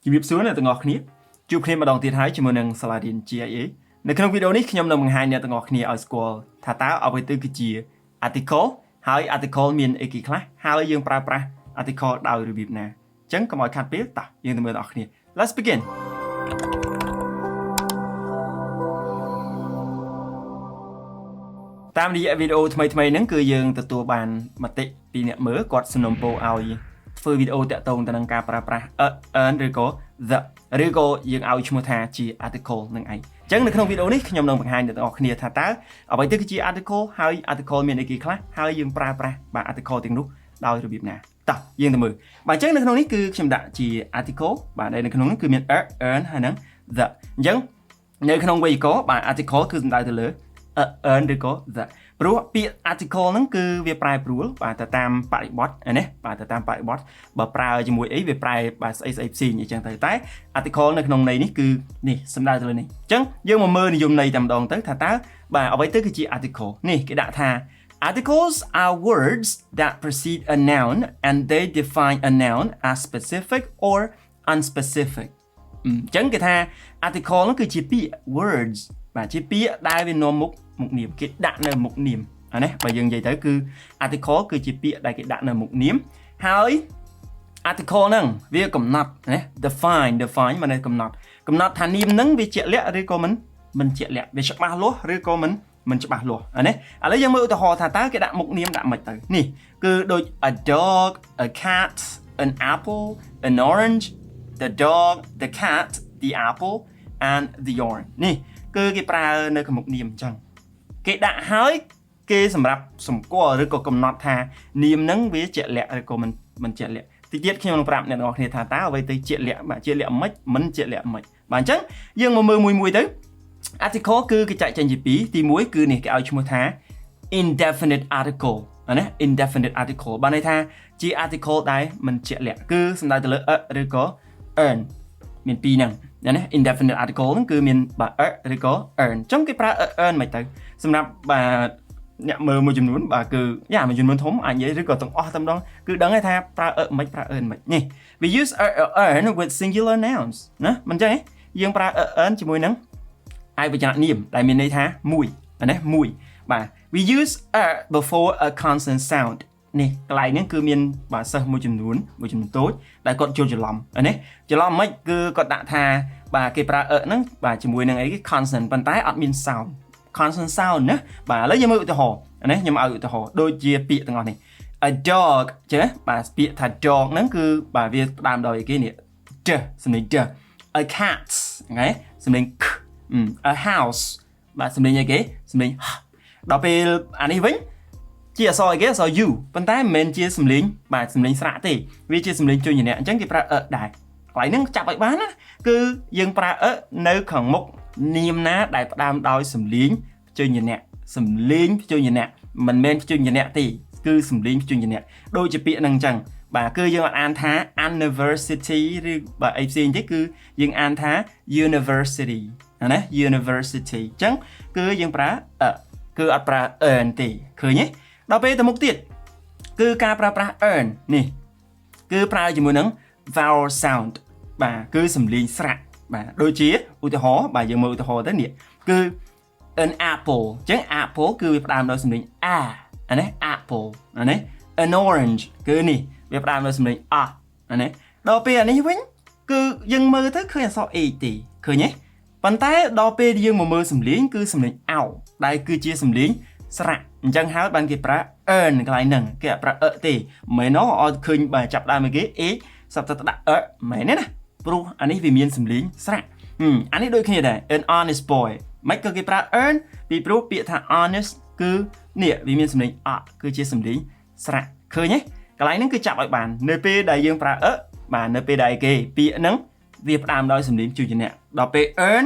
ជំរាបសួរអ្នកទាំងអស់គ្នាជួបគ្នាម្ដងទៀតហើយជាមួយនឹងសាលារៀន GIA នៅក្នុងវីដេអូនេះខ្ញុំនឹងបង្ហាញអ្នកទាំងអស់គ្នាឲ្យស្គាល់ថាតើអ្វីទៅគឺជា article ហើយ article មានអីគេខ្លះហើយយើងប្រើប្រាស់ article ដោយរបៀបណាអញ្ចឹងកុំឲ្យខាត់ពេលតោះយើងទៅមើលអ្នកទាំងអស់គ្នា Let's begin តាមរយៈវីដេអូថ្មីៗហ្នឹងគឺយើងទទួលបានមតិពីអ្នកមើលគាត់សំណូមពរឲ្យធ្វើវីដេអូតាក់ទងទៅនឹងការប្រើប្រាស់ earn ឬក៏ the ឬក៏យើងឲ្យឈ្មោះថាជា article នឹងឯងអញ្ចឹងនៅក្នុងវីដេអូនេះខ្ញុំនឹងបង្ហាញអ្នកទាំងអស់គ្នាថាតើអ្វីទៅគឺជា article ហើយ article មានអីគេខ្លះហើយយើងប្រើប្រាស់បាទ article ទាំងនោះដោយរបៀបណាតោះយើងទៅមើលបាទអញ្ចឹងនៅក្នុងនេះគឺខ្ញុំដាក់ជា article បាទនៅក្នុងនេះគឺមាន earn ហើយនឹង the អញ្ចឹងនៅក្នុងវេយ្យាករណ៍បាទ article គឺសំដៅទៅលើ earn ឬក៏ the ព្រោះពាក្យ article ហ្នឹងគឺវាប្រែប្រួលបាទទៅតាមបរិបទណាបាទទៅតាមបរិបទបើប្រើជាមួយអីវាប្រែបាទស្អីផ្សេងអញ្ចឹងទៅតែ article នៅក្នុងន័យនេះគឺនេះសំដៅទៅលើនេះអញ្ចឹងយើងមកមើលនិយមន័យតែម្ដងទៅថាតើបាទអ្វីទៅគឺជា article នេះគេដាក់ថា Articles are words that precede a noun and they define a noun as specific or unspecific អញ្ចឹងគេថា article ហ្នឹងគឺជាពាក្យ words បាទជាពាក្យដែលវានាំមុខនាមគេដាក់នៅមុខនាមអានេះបើយើងនិយាយទៅគឺ article គឺជាពាក្យដែលគេដាក់នៅមុខនាមហើយ article ហ្នឹងវាកំណត់ណា define មកនៅកំណត់ថានាមហ្នឹងវាជាក់លាក់ឬក៏មិនជាក់លាក់វាច្បាស់លាស់ឬក៏មិនច្បាស់លាស់អានេះឥឡូវយើងមើលឧទាហរណ៍ថាតើគេដាក់មុខនាមដាក់មិនទៅនេះគឺដូច a dog a cat an apple an orange the dog the cat the apple and the orange នេះគឺគេប្រើនៅក្នុងមុខនាមអញ្ចឹងគេដាក់ហើយគេសម្រាប់សម្គាល់ឬក៏កំណត់ថានាមហ្នឹងវាជាក់លាក់ឬក៏មិនជាក់លាក់ទីទៀតខ្ញុំនឹងប្រាប់អ្នកនរគ្នាថាតើអ្វីទៅជាក់លាក់បាទជាក់លាក់មិនជាក់លាក់មិនបាទអញ្ចឹងយើងមកមើលមួយទៅ article គឺគេចែកចេញជាពីរទី1គឺនេះគេឲ្យឈ្មោះថា indefinite article ណា indefinite article បានន័យថាជា article ដែលមិនជាក់លាក់គឺសំដៅទៅលើ ឬក៏ earn មានពីរហ្នឹងណា indefinite article ហ្នឹងគឺមានបាទ ឬក៏ earn អញ្ចឹងគេប្រើ earn មិនទៅសម្រាប់បាទអ្នកមើលមួយចំនួនបាទគឺមួយចំនួនធំអាចនិយាយឬក៏ទាំងអស់តែម្ដងគឺដឹងហើយថាប្រើ earn មិននេះ we use earn with singular nouns ណាមិនអញ្ចឹងយើងប្រើ earn ជាមួយនឹងឯកវចននាមដែលមានន័យថាមួយណាមួយបាទ we use before a consonant sound នេះកន្លែងហ្នឹងគឺមានបាទសិស្សមួយចំនួនតូចដែលគាត់យល់ច្រឡំណាច្រឡំមិនគឺគាត់ដាក់ថាបាទគេប្រើហ្នឹងបាទជាមួយនឹងអីគេ consonant ប៉ុន្តែអត់មាន sound consonant sound ណាបាទឥឡូវយើងមើលឧទាហរណ៍ណាខ្ញុំឲ្យឧទាហរណ៍ដូចជាពាក្យទាំងអស់នេះ a dog ចេះបាទពាក្យថា dog ហ្នឹងគឺបាទវាផ្ដើមដោយគេនេះ d សំឡេង d a cat អូខេសំឡេង k a house បាទសំឡេងអីគេសំឡេង h ដល់ពេលអានេះវិញជាអក្សរអីគេអក្សរ u ប៉ុន្តែមិនមែនជាសំឡេងបាទសំឡេងស្រៈទេវាជាសំឡេងជួយញ៉ាំអញ្ចឹងគេប្រើដែរកន្លែងហ្នឹងចាប់ឲ្យបានណាគឺយើងប្រើនៅខាងមុខនាមណាដែលផ្ដើមដោយសំឡេងភ្ជញ្ញៈមិនមែនភ្ជញ្ញៈទេគឺសំឡេងភ្ជញ្ញៈដូចជាពាក្យហ្នឹងអញ្ចឹងបាទគឺយើងអត់អានថា university ឬបាទអីផ្សេងទេគឺយើងអានថា university ណា university អញ្ចឹងគឺយើងប្រើគឺអត់ប្រើ earn ទេឃើញទេដល់ពេលទៅមុខទៀតគឺការប្រើប្រាស់ earn នេះគឺប្រើជាមួយនឹង vowel sound បាទគឺសំឡេងស្រៈបាទដូចជាឧទាហរណ៍បាទយើងមើលឧទាហរណ៍ទៅនេះគឺ an apple អញ្ចឹង apple គឺវាផ្ដើមដោយសំឡេង a ណា apple ណា an orange គឺនេះវាផ្ដើមដោយសំឡេង a ណាដល់ពេលអានេះវិញគឺយើងមើលទៅឃើញអក្សរ a ទេឃើញទេប៉ុន្តែដល់ពេលយើងមកមើលសំឡេងគឺសំឡេង ow ដែលគឺជាសំឡេងស្រៈអញ្ចឹងហើយបានគេប្រើ earn កន្លែងហ្នឹងគេអត់ប្រើទេមែនអត់ឃើញបាទចាប់ដើមមកគេ a សប្តាហ៍ទៅដាក់មែនទេណាព្រោះអានេះវាមានសំឡេងស្រៈអានេះដូចគ្នាដែរ an honest boy មិនក៏គេប្រើ earn ពីព្រោះពាក្យថា honest គឺនេះវាមានសំឡេងគឺជាសំឡេងស្រៈឃើញទេកន្លែងហ្នឹងគឺចាប់ឲ្យបាននៅពេលដែលយើងប្រើបាទនៅពេលដែលគេពាក្យហ្នឹងវាផ្ដើមដោយសំឡេងជួយញ៉ាំដល់ពេល earn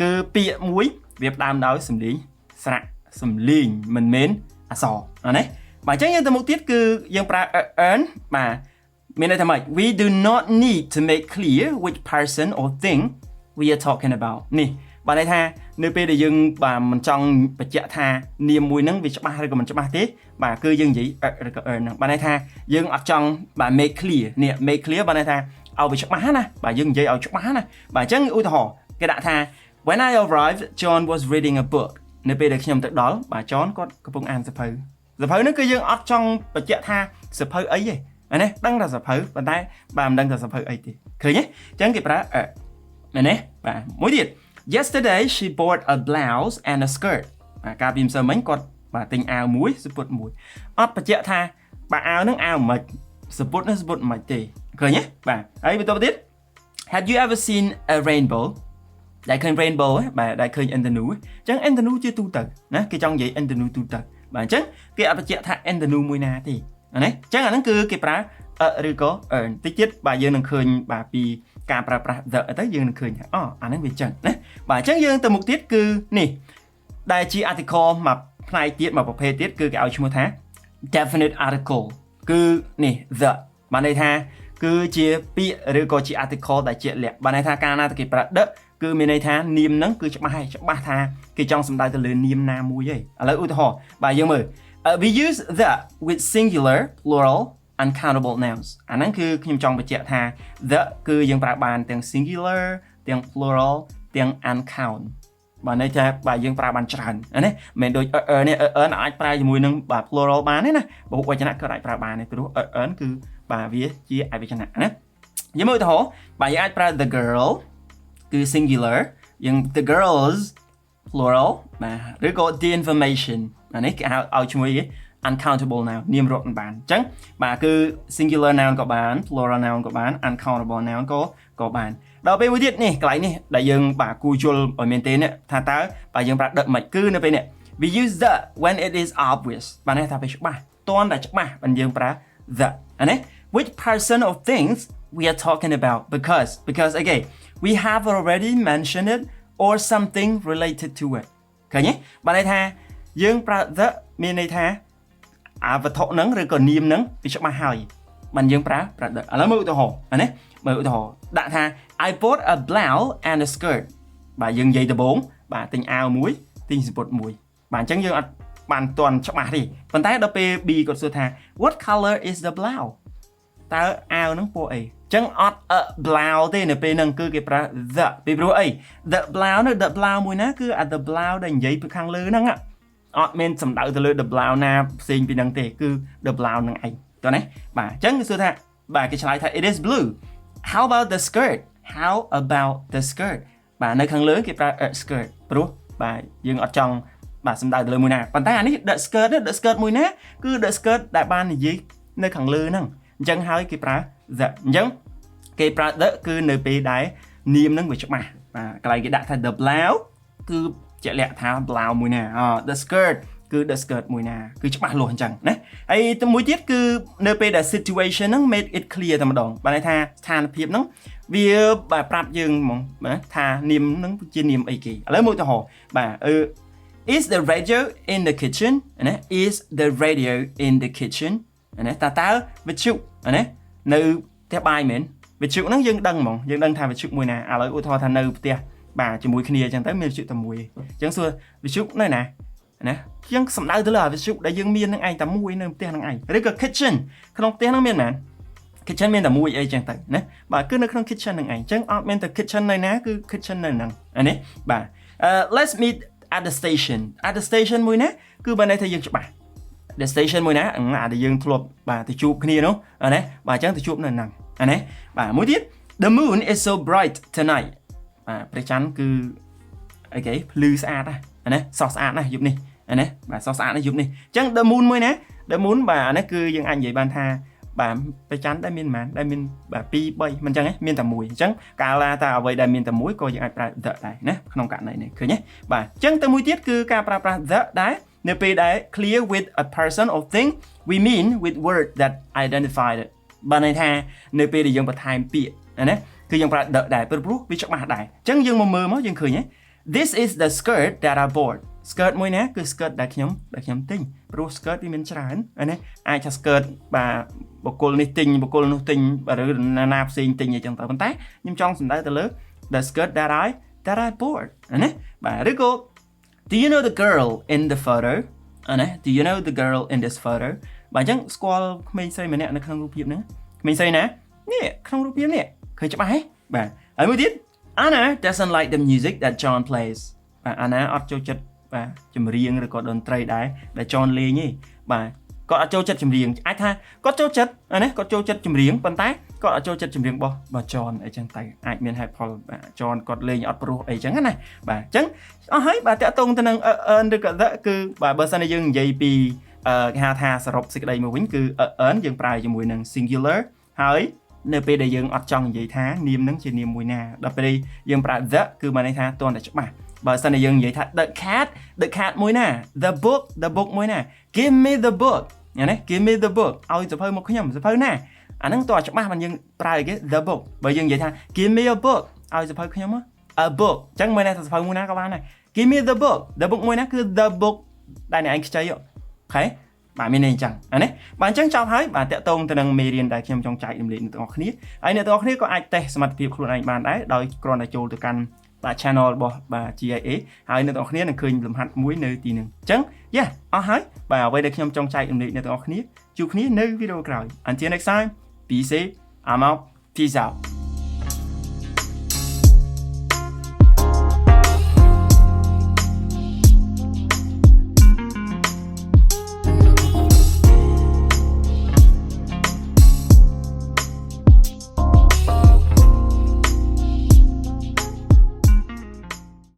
គឺពាក្យមួយវាផ្ដើមដោយសំឡេងស្រៈសំឡេងមិនមែនអក្សរណាបាទអញ្ចឹងយើងទៅមុខទៀតគឺយើងប្រើ earn បាទមានន័យថាម៉េច we do not need to make clear which person or thing we are talking about នេះបាទន័យថានៅពេលដែលយើងបាទមិនចង់បញ្ជាក់ថានាមមួយហ្នឹងវាច្បាស់ឬក៏មិនច្បាស់ទេបាទគឺយើងនិយាយឬក៏ earn ហ្នឹងបាទន័យថាយើងអត់ចង់បាទ make clear នេះ make clear បាទន័យថា ឲ្យវាច្បាស់ណាបាទយើងនិយាយឲ្យច្បាស់ណាបាទអញ្ចឹងឧទាហរណ៍គេដាក់ថា When I arrived John was reading a book នៅពេលដែលខ្ញុំទៅដល់បាទ John គាត់កំពុងអានសៀវភៅហ្នឹងគឺយើងអត់ចង់បញ្ជាក់ថាសៀវភៅអីទេណាដឹងថាសៀវភៅប៉ុន្តែបាទមិនដឹងថាសៀវភៅអីទេឃើញទេអញ្ចឹងគេប្រើមែនទេបាទមួយទៀត Yesterday she bought a blouse and a skirt បាទកាលពីម្សិលមិញគាត់បាទទិញអាវមួយសពុតមួយអត់បញ្ជាក់ថាបាទអាវហ្នឹងអាវមិនសពុតហ្នឹងសពុតមិនទេឃើញទេបាទហើយបន្តទៀត Had you ever seen a rainbow ដែលឃើញ rainbow បាទដែលឃើញ in the new អញ្ចឹង in the new ជាទូទៅណាគេចង់និយាយ in the new ទូទៅបាទអញ្ចឹងគេអត់បញ្ជាក់ថា in the new មួយណាទេណាអញ្ចឹងអាហ្នឹងគឺគេប្រើឬក៏ earn តិចទៀតបាទយើងនឹងឃើញបាទពីការប្រើប្រាស់ the ទៅយើងនឹងឃើញថាអាហ្នឹងវាអញ្ចឹងណាបាទអញ្ចឹងយើងទៅមុខទៀតគឺនេះដែលជា article មួយផ្នែកទៀតមួយប្រភេទទៀតគឺគេឲ្យឈ្មោះថា definite article គឺនេះ the បានន័យថាគឺជាពាក្យឬក៏ជា article ដែលជាក់លាក់បានន័យថាកាលណាគេប្រើ the គឺមានន័យថានាមហ្នឹងគឺច្បាស់ថាគេចង់សំដៅទៅលើនាមណាមួយឯងឥឡូវឧទាហរណ៍បាទយើងមើល we use the with singular plural uncountable nouns អាហ្នឹងគឺខ្ញុំចង់បញ្ជាក់ថា the គឺយើងប្រើបានទាំង singular ទាំង plural ទាំង uncount បាទន័យថាបាទយើងប្រើបានច្រើនណាមិនដូច នេះ អាចប្រើជាមួយនឹងបាទ plural បានទេណាពហុវចនៈក៏អាចប្រើបានដែរព្រោះ គឺបាទវាជាឯកវចនៈណាយើងមើលឧទាហរណ៍បាទយើងអាចប្រើ the girl គឺ singular យើង the girls plural បាទឬក៏ the information អានេះគេហៅឲ្យឈ្មោះគេ uncountable noun នាមរាប់មិនបានអញ្ចឹងបាទគឺ singular noun ក៏បាន plural noun ក៏បាន uncountable noun ក៏បានដល់ពេលមួយទៀតនេះកន្លែងនេះដែលយើងបាទគួរយល់ឲ្យមែនទេនេះថាតើបាទយើងប្រើដឹកមិនគឺនៅពេលនេះ we use the when it is obvious បាទនេះថាពេលច្បាស់តន់តែច្បាស់បានយើងប្រើ the អានេះ which person of things we are talking about because okay we have already mentioned it or something related to it ឃើញទេបាទន័យថាយើងប្រើ the មានន័យថាវត្ថុហ្នឹងឬក៏នាមហ្នឹងវាច្បាស់ហើយបានយើងប្រើ the ឥឡូវមើលឧទាហរណ៍ណាមើលឧទាហរណ៍ដាក់ថា I bought a blouse and a skirt បាទយើងនិយាយដំបូងបាទទិញអាវមួយទិញសំពត់មួយបាទអញ្ចឹងយើងអត់បានទាន់ច្បាស់ទេប៉ុន្តែដល់ពេល B គាត់សួរថា What color is the blouse តើអាវហ្នឹងពណ៌អីអញ្ចឹងអត់ blouse ទេនៅពេលហ្នឹងគឺគេប្រើ the ពីព្រោះអី the blouse នៅ the blouse មួយណាគឺ the blouse ដែលនិយាយពីខាងលើហ្នឹងអត់មានសំដៅទៅលើ the blouse ណាផ្សេងពីហ្នឹងទេគឺ the blouse ហ្នឹងឯងតោះណាបាទអញ្ចឹងគេសួរថាបាទគេឆ្លើយថា it is blue how about the skirt បាទនៅខាងលើគេប្រើ skirt ព្រោះបាទយើងអត់ចង់បាទសំដៅទៅលើមួយណាប៉ុន្តែអានេះ the skirt មួយណាគឺ the skirt ដែលបាននិយាយនៅខាងលើហ្នឹងអញ្ចឹងហើយគេប្រើ the អញ្ចឹងគេប្រើ the គឺនៅពេលដែលនាមហ្នឹងវាច្បាស់បាទកន្លែងគេដាក់ថា the blouse គឺជាក់លាក់ថា blouse មួយណា the skirt គឺ the skirt មួយណាគឺច្បាស់លាស់អញ្ចឹងណាហើយទៅមួយទៀតគឺនៅពេលដែល situation ហ្នឹង made it clear តែម្ដងបានន័យថាស្ថានភាពហ្នឹងវាបាទប្រាប់យើងហ្មងណាថានាមហ្នឹងជានាមអីគេឥឡូវមួយឧទាហរណ៍បាទis the radio in the kitchen ណា is the radio in the kitchen ណាតើវិទ្យុណានៅផ្ទះបាយមែនវិទ្យុហ្នឹងយើងដឹងហ្មងយើងដឹងថាវិទ្យុមួយណាឥឡូវឧទាហរណ៍ថានៅផ្ទះបាទជាមួយគ្នាអញ្ចឹងទៅមានវិទ្យុតែមួយអញ្ចឹងសួរវិទ្យុនៅណាយើងសំដៅទៅលើវិទ្យុដែលយើងមាននឹងឯងតែមួយនៅផ្ទះនឹងឯងឬក៏ kitchen ក្នុងផ្ទះហ្នឹងមានមែន kitchen មានតែមួយអីចឹងទៅណាបាទគឺនៅក្នុង kitchen នឹងឯងអញ្ចឹងអត់មានតែ kitchen នៅណាគឺ kitchen នៅហ្នឹងអានេះបាទ let's meet at the station មួយណាគឺបានន័យថាយើងច្បាស់ the station មួយណាអាដែលយើងធ្លាប់បាទទៅជួបគ្នានោះណាបាទអញ្ចឹងទៅជួបនៅហ្នឹងអានេះបាទមួយទៀត the moon is so bright tonight បាទព្រះច័ន្ទគឺអីគេភ្លឺស្អាតណាសស្អាតណាស់យប់នេះណាបាទសស្អាតណាស់យប់នេះអញ្ចឹង the moon មួយណា the moon បាទអានេះគឺយើងអាចនិយាយបានថាបាទព្រះច័ន្ទដែលមានប៉ុន្មានដែលមានបាទ2 3មិនអញ្ចឹងមានតែមួយអញ្ចឹងកាលណាតែអ្វីដែលមានតែមួយក៏យើងអាចប្រើ the ដែរណាក្នុងករណីនេះឃើញទេបាទអញ្ចឹងទៅមួយទៀតគឺការប្រើប្រាស់ the ដែរនៅពេលដែល clear with a person or thing we mean with word that identified it បាទន័យថានៅពេលដែលយើងបន្ថែមពាក្យណាគឺយើងប្រើ the ដែរព្រោះវាច្បាស់ដែរអញ្ចឹងយើងមកមើលមកយើងឃើញទេ this is the skirt that I bought skirt មួយណាគឺ skirt ដែលខ្ញុំទិញព្រោះ skirt វាមានច្រើនណាអាចថា skirt បាទបុគ្គលនេះទិញបុគ្គលនោះទិញឬណាផ្សេងទិញអីចឹងទៅប៉ុន្តែខ្ញុំចង់សំដៅទៅលើ the skirt that I bought ណាបាទឬក៏ do you know the girl in the photo ណា do you know the girl in this photo បាទអញ្ចឹងស្គាល់ក្មេងស្រីម្នាក់នៅក្នុងរូបភាពហ្នឹងក្មេងស្រីណានេះក្នុងរូបភាពនេះ ឃើញច្បាស់ហ៎បាទហើយមួយទៀត Anna doesn't like the music that John plays បាទ Anna អត់ចូលចិត្តបាទចម្រៀងឬក៏តន្ត្រីដែរដែល John លេងទេបាទគាត់អត់ចូលចិត្តចម្រៀងអាចថាគាត់ចូលចិត្តណាគាត់ចូលចិត្តចម្រៀងប៉ុន្តែគាត់អត់ចូលចិត្តចម្រៀងរបស់ John អីចឹងតែអាចមានហេតុផលបាទ John គាត់លេងអត់ព្រោះអីចឹងណាបាទអញ្ចឹងអស់ហើយបាទតាក់ទងទៅនឹង earn ឬក៏ the គឺបាទបើសិនជាយើងនិយាយពីគេហៅថាសរុបសេចក្តីមកវិញគឺ earn យើងប្រើជាមួយនឹង singular ហើយនៅពេលដែលយើងអត់ចង់និយាយថានាមនឹងជានាមមួយណាដល់ពេលយើងប្រើ the គឺបានន័យថាតន់តែច្បាស់បើសិនជាយើងនិយាយថា the cat មួយណា the book មួយណា give me the book ណា give me the book ឲ្យសភៅមកខ្ញុំសភៅណាអាហ្នឹងតើច្បាស់បានយើងប្រើគេ the book បើយើងនិយាយថា give me a book ឲ្យសភៅខ្ញុំ a book អញ្ចឹងមិនថាសភៅមួយណាក៏បានដែរ give me the book មួយណាគឺ the book ដែលអ្នកឯងខ្ចីអូខេបាទមានន័យអញ្ចឹងណាបាទអញ្ចឹងចប់ហើយបាទតាក់ទងទៅនឹងមេរៀនដែលខ្ញុំចង់ចែករំលែកអ្នកទាំងអស់គ្នាហើយអ្នកទាំងអស់គ្នាក៏អាចតេស្តសមត្ថភាពខ្លួនឯងបានដែរដោយគ្រាន់តែចូលទៅកាន់បាទ channel របស់បាទ GIA ហើយអ្នកទាំងអស់គ្នានឹងឃើញលំហាត់មួយនៅទីហ្នឹងអញ្ចឹងអស់ហើយបាទអ្វីដែលខ្ញុំចង់ចែករំលែកអ្នកទាំងអស់គ្នាជួបគ្នានៅវីដេអូក្រោយ Until next time be safe I'm out peace out